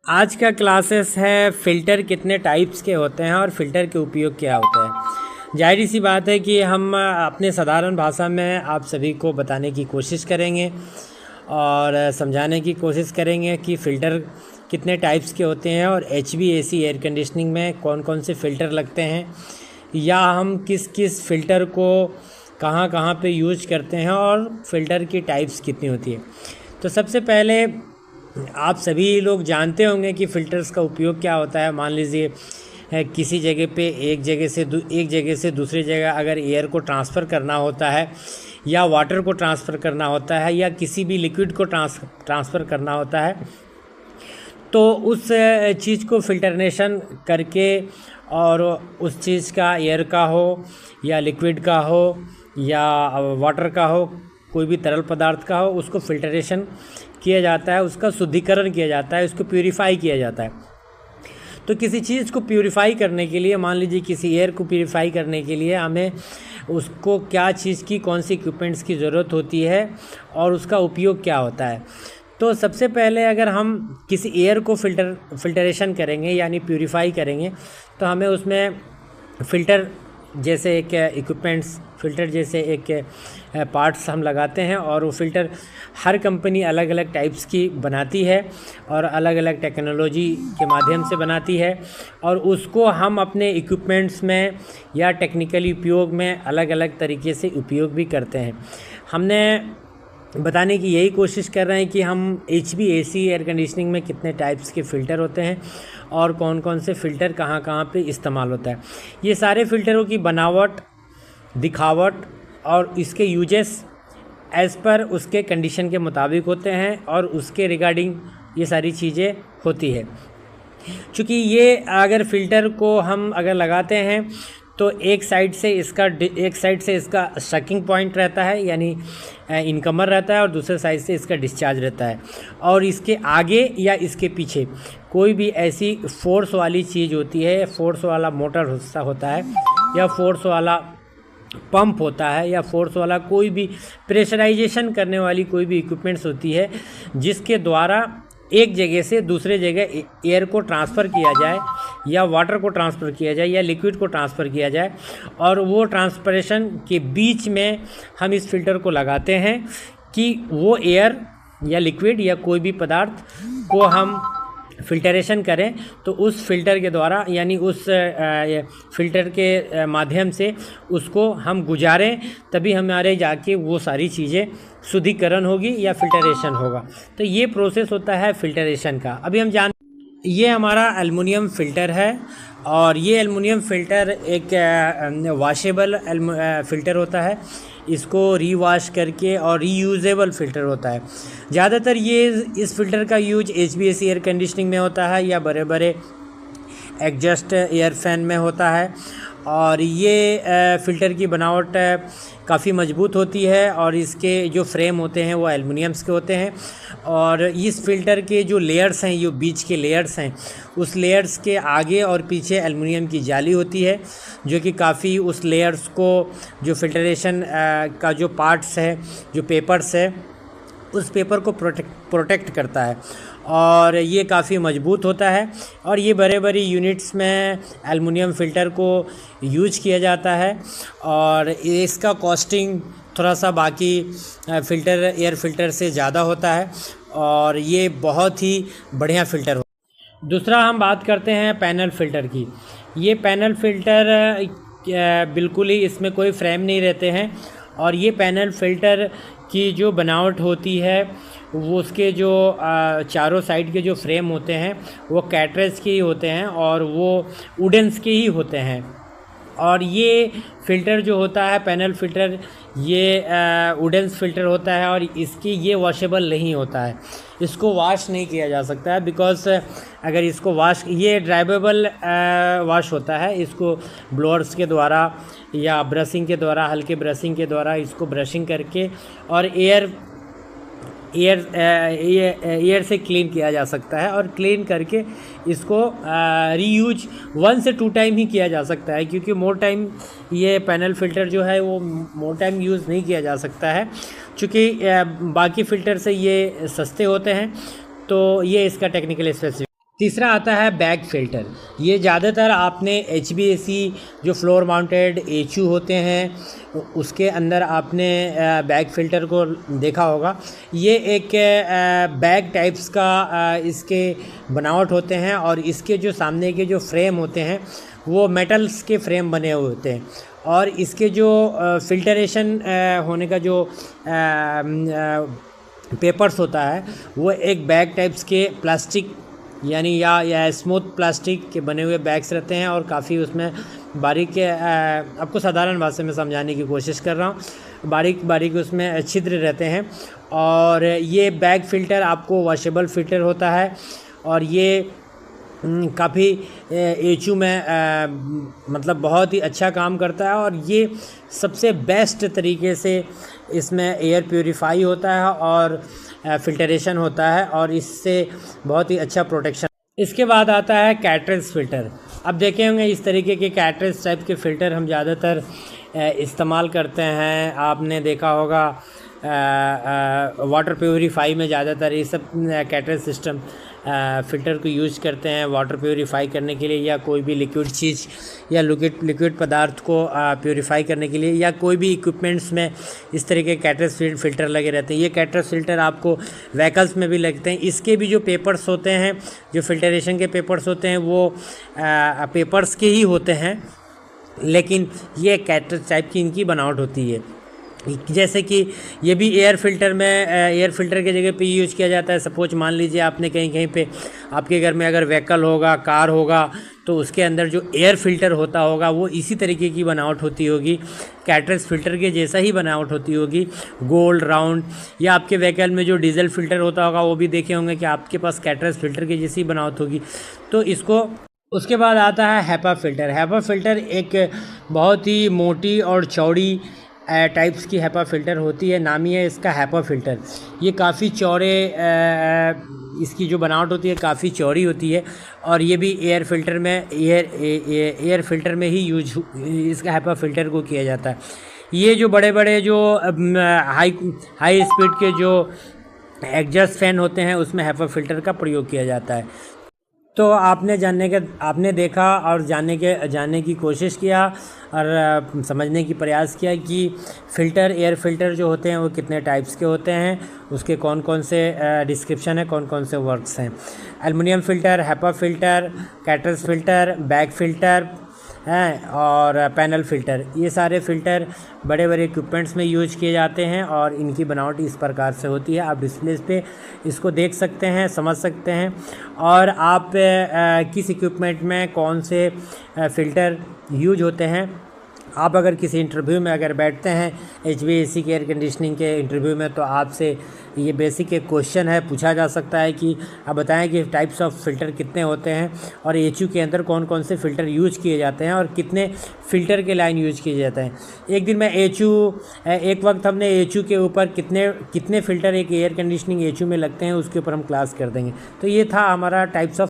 आज का क्लासेस है फ़िल्टर कितने टाइप्स के होते हैं और फ़िल्टर के उपयोग क्या होता है। जाहिर सी बात है कि हम अपने साधारण भाषा में आप सभी को बताने की कोशिश करेंगे और समझाने की कोशिश करेंगे कि फ़िल्टर कितने टाइप्स के होते हैं और HVAC एयर कंडीशनिंग में कौन कौन से फ़िल्टर लगते हैं या हम किस किस फ़िल्टर को कहाँ कहाँ पे यूज करते हैं और फ़िल्टर की टाइप्स कितनी होती है। तो सबसे पहले आप सभी लोग जानते होंगे कि फ़िल्टर्स का उपयोग क्या होता है। मान लीजिए किसी जगह पे एक जगह से दूसरी जगह अगर एयर को ट्रांसफ़र करना होता है या वाटर को ट्रांसफ़र करना होता है या किसी भी लिक्विड को ट्रांसफ़र करना होता है, तो उस चीज़ को फ़िल्टरनेशन करके और उस चीज़ का एयर का हो या लिक्विड का हो या वाटर का हो, कोई भी तरल पदार्थ का हो, उसको फ़िल्टरेशन किया जाता है, उसका शुद्धिकरण किया जाता है, उसको प्यूरीफाई किया जाता है। तो किसी चीज़ को प्यूरीफाई करने के लिए, मान लीजिए किसी एयर को प्यूरीफाई करने के लिए हमें उसको क्या चीज़ की, कौन सी इक्विपमेंट्स की ज़रूरत होती है और उसका उपयोग क्या होता है। तो सबसे पहले अगर हम किसी एयर को फ़िल्टरेशन करेंगे यानी प्यूरीफाई करेंगे, तो हमें उसमें फ़िल्टर जैसे एक इक्विपमेंट्स, फ़िल्टर जैसे एक पार्ट्स हम लगाते हैं और वो फ़िल्टर हर कंपनी अलग अलग टाइप्स की बनाती है और अलग अलग टेक्नोलॉजी के माध्यम से बनाती है और उसको हम अपने इक्विपमेंट्स में या टेक्निकली उपयोग में अलग अलग तरीके से उपयोग भी करते हैं। हमने बताने की यही कोशिश कर रहे हैं कि हम HVAC एयर कंडीशनिंग में कितने टाइप्स के फ़िल्टर होते हैं और कौन कौन से फ़िल्टर कहाँ कहाँ पे इस्तेमाल होता है। ये सारे फ़िल्टरों की बनावट, दिखावट और इसके यूजेस एज़ पर उसके कंडीशन के मुताबिक होते हैं और उसके रिगार्डिंग ये सारी चीज़ें होती है। चूँकि ये अगर फ़िल्टर को हम अगर लगाते हैं तो एक साइड से इसका सकिंग पॉइंट रहता है यानी इनकमर रहता है और दूसरे साइड से इसका डिस्चार्ज रहता है और इसके आगे या इसके पीछे कोई भी ऐसी फोर्स वाली चीज़ होती है, फोर्स वाला मोटर हिस्सा होता है या फोर्स वाला पंप होता है या फोर्स वाला कोई भी प्रेशराइजेशन करने वाली कोई भी इक्विपमेंट्स होती है जिसके द्वारा एक जगह से दूसरे जगह एयर को ट्रांसफ़र किया जाए या वाटर को ट्रांसफ़र किया जाए या लिक्विड को ट्रांसफ़र किया जाए और वो ट्रांसपरेशन के बीच में हम इस फ़िल्टर को लगाते हैं कि वो एयर या लिक्विड या कोई भी पदार्थ को हम फ़िल्टरेशन करें। तो उस फ़िल्टर के द्वारा यानी उस फ़िल्टर के माध्यम से उसको हम गुजारें, तभी हमारे जाके वो सारी चीज़ें शुद्धिकरण होगी या फ़िल्टरेशन होगा। तो ये प्रोसेस होता है फ़िल्टरेशन का। अभी हम ये हमारा एल्युमिनियम फ़िल्टर है और ये एल्युमिनियम फ़िल्टर एक वॉशेबल फ़िल्टर होता है। इसको रीवॉश करके और रीयूजेबल फ़िल्टर होता है। ज़्यादातर ये इस फ़िल्टर का यूज HVAC एयर कंडीशनिंग में होता है या बड़े बड़े एग्जॉस्ट एयर फैन में होता है और ये फ़िल्टर की बनावट काफ़ी मजबूत होती है और इसके जो फ्रेम होते हैं वो एल्युमिनियम्स के होते हैं और इस फ़िल्टर के जो लेयर्स हैं, जो बीच के लेयर्स हैं, उस लेयर्स के आगे और पीछे एल्युमिनियम की जाली होती है जो कि काफ़ी उस लेयर्स को, जो फ़िल्टरेशन का जो पार्ट्स है, जो पेपर्स है, उस पेपर को प्रोटेक्ट करता है और ये काफ़ी मजबूत होता है और ये बड़े बड़ी यूनिट्स में एल्युमिनियम फ़िल्टर को यूज किया जाता है और इसका कॉस्टिंग थोड़ा सा बाकी एयर फ़िल्टर से ज़्यादा होता है और ये बहुत ही बढ़िया फ़िल्टर हो। दूसरा हम बात करते हैं पैनल फ़िल्टर की। ये पैनल फ़िल्टर बिल्कुल ही इसमें कोई फ्रेम नहीं रहते हैं और ये पैनल फ़िल्टर की जो बनावट होती है वो उसके जो चारों साइड के जो फ्रेम होते हैं वो कैटरेज के ही होते हैं और वो वुडन्स के ही होते हैं और ये फ़िल्टर जो होता है पैनल फ़िल्टर, ये वुडन्स फ़िल्टर होता है और इसकी ये वॉशेबल नहीं होता है, इसको वॉश नहीं किया जा सकता है बिकॉज़ अगर इसको ये ड्राइवेबल वॉश होता है। इसको ब्लोअर्स के द्वारा या ब्रशिंग के द्वारा, हल्के ब्रशिंग के द्वारा इसको ब्रशिंग करके और एयर से क्लीन किया जा सकता है और क्लीन करके इसको रीयूज 1 से 2 टाइम ही किया जा सकता है क्योंकि मोर टाइम ये पैनल फ़िल्टर जो है वो मोर टाइम यूज़ नहीं किया जा सकता है चूँकि बाकी फ़िल्टर से ये सस्ते होते हैं। तो ये इसका टेक्निकल स्पेसिफिक। तीसरा आता है बैग फ़िल्टर। ये ज़्यादातर आपने HVAC जो फ्लोर माउंटेड एचयू होते हैं उसके अंदर आपने बैग फ़िल्टर को देखा होगा। ये एक बैग टाइप्स का इसके बनावट होते हैं और इसके जो सामने के जो फ्रेम होते हैं वो मेटल्स के फ्रेम बने हुए होते हैं और इसके जो फ़िल्टरेशन होने का जो पेपर्स होता है वो एक बैग टाइप्स के प्लास्टिक यानी या स्मूथ प्लास्टिक के बने हुए बैग्स रहते हैं और काफ़ी उसमें बारीक आपको साधारण भाषा में समझाने की कोशिश कर रहा हूँ। बारीक बारीक उसमें छिद्र रहते हैं और ये बैग फ़िल्टर आपको वॉशेबल फ़िल्टर होता है और ये काफ़ी एचयू में मतलब बहुत ही अच्छा काम करता है और ये सबसे बेस्ट तरीके से इसमें एयर प्योरीफाई होता है और फ़िल्टरेशन होता है और इससे बहुत ही अच्छा प्रोटेक्शन। इसके बाद आता है कैटरेज फ़िल्टर। अब देखे होंगे इस तरीके के कैटरेज टाइप के फ़िल्टर हम ज़्यादातर इस्तेमाल करते हैं। आपने देखा होगा वाटर प्योरीफाई में ज़्यादातर ये सब कैटरेज सिस्टम फ़िल्टर को यूज़ करते हैं वाटर प्योरीफाई करने के लिए या कोई भी लिक्विड चीज़ या लिक्विड पदार्थ को प्योरीफाई करने के लिए या कोई भी इक्विपमेंट्स में इस तरह के कैटरेज फ़िल्टर लगे रहते हैं। ये कैटरेज फ़िल्टर आपको व्हीकल्स में भी लगते हैं। इसके भी जो पेपर्स होते हैं जो फ़िल्टरेशन के पेपर्स होते हैं वो पेपर्स के ही होते हैं लेकिन ये कैटरेज टाइप की इनकी बनावट होती है। जैसे कि ये भी एयर फ़िल्टर की जगह पे यूज़ किया जाता है। सपोज मान लीजिए आपने कहीं पे आपके घर में अगर व्हीकल होगा कार होगा तो उसके अंदर जो एयर फ़िल्टर होता होगा वो इसी तरीके की बनावट होती होगी, कैटरेज फ़िल्टर के जैसा ही बनावट होती होगी, गोल राउंड। या आपके व्हीकल में जो डीजल फ़िल्टर होता होगा वो भी देखे होंगे कि आपके पास कैटरेज फ़िल्टर की जैसी बनावट होगी। तो इसको उसके बाद आता है हैपा फ़िल्टर। हैपा फ़िल्टर एक बहुत ही मोटी और चौड़ी टाइप्स की हैपा फ़िल्टर होती है। नाम ही है इसका हैपा फ़िल्टर। ये काफ़ी चौड़े इसकी जो बनावट होती है काफ़ी चौड़ी होती है और ये भी एयर फ़िल्टर में ही यूज इसका हैपा फ़िल्टर को किया जाता है। ये जो बड़े बड़े जो हाई स्पीड के जो एग्जॉस्ट फैन होते हैं उसमें हैपा फ़िल्टर का प्रयोग किया जाता है। तो आपने देखा और जानने की कोशिश किया और समझने की प्रयास किया कि एयर फ़िल्टर जो होते हैं वो कितने टाइप्स के होते हैं, उसके कौन कौन से डिस्क्रिप्शन है, कौन कौन से वर्क्स हैं। Aluminium filter, HEPA filter, cartridge filter, bag filter हैं और पैनल फ़िल्टर। ये सारे फ़िल्टर बड़े बड़े इक्विपमेंट्स में यूज किए जाते हैं और इनकी बनावट इस प्रकार से होती है। आप डिस्प्ले पे इसको देख सकते हैं, समझ सकते हैं और आप किस इक्विपमेंट में कौन से फ़िल्टर यूज होते हैं। आप अगर किसी इंटरव्यू में अगर बैठते हैं HVAC के एयर कंडीशनिंग के इंटरव्यू में तो आपसे ये बेसिक एक क्वेश्चन है पूछा जा सकता है कि आप बताएं कि टाइप्स ऑफ फ़िल्टर कितने होते हैं और एचयू के अंदर कौन कौन से फ़िल्टर यूज़ किए जाते हैं और कितने फ़िल्टर के लाइन यूज़ किए जाते हैं। एक वक्त हमने एचयू के ऊपर कितने फ़िल्टर एक एयर कंडीशनिंग एचयू में लगते हैं उसके ऊपर हम क्लास कर देंगे। तो ये था हमारा टाइप्स ऑफ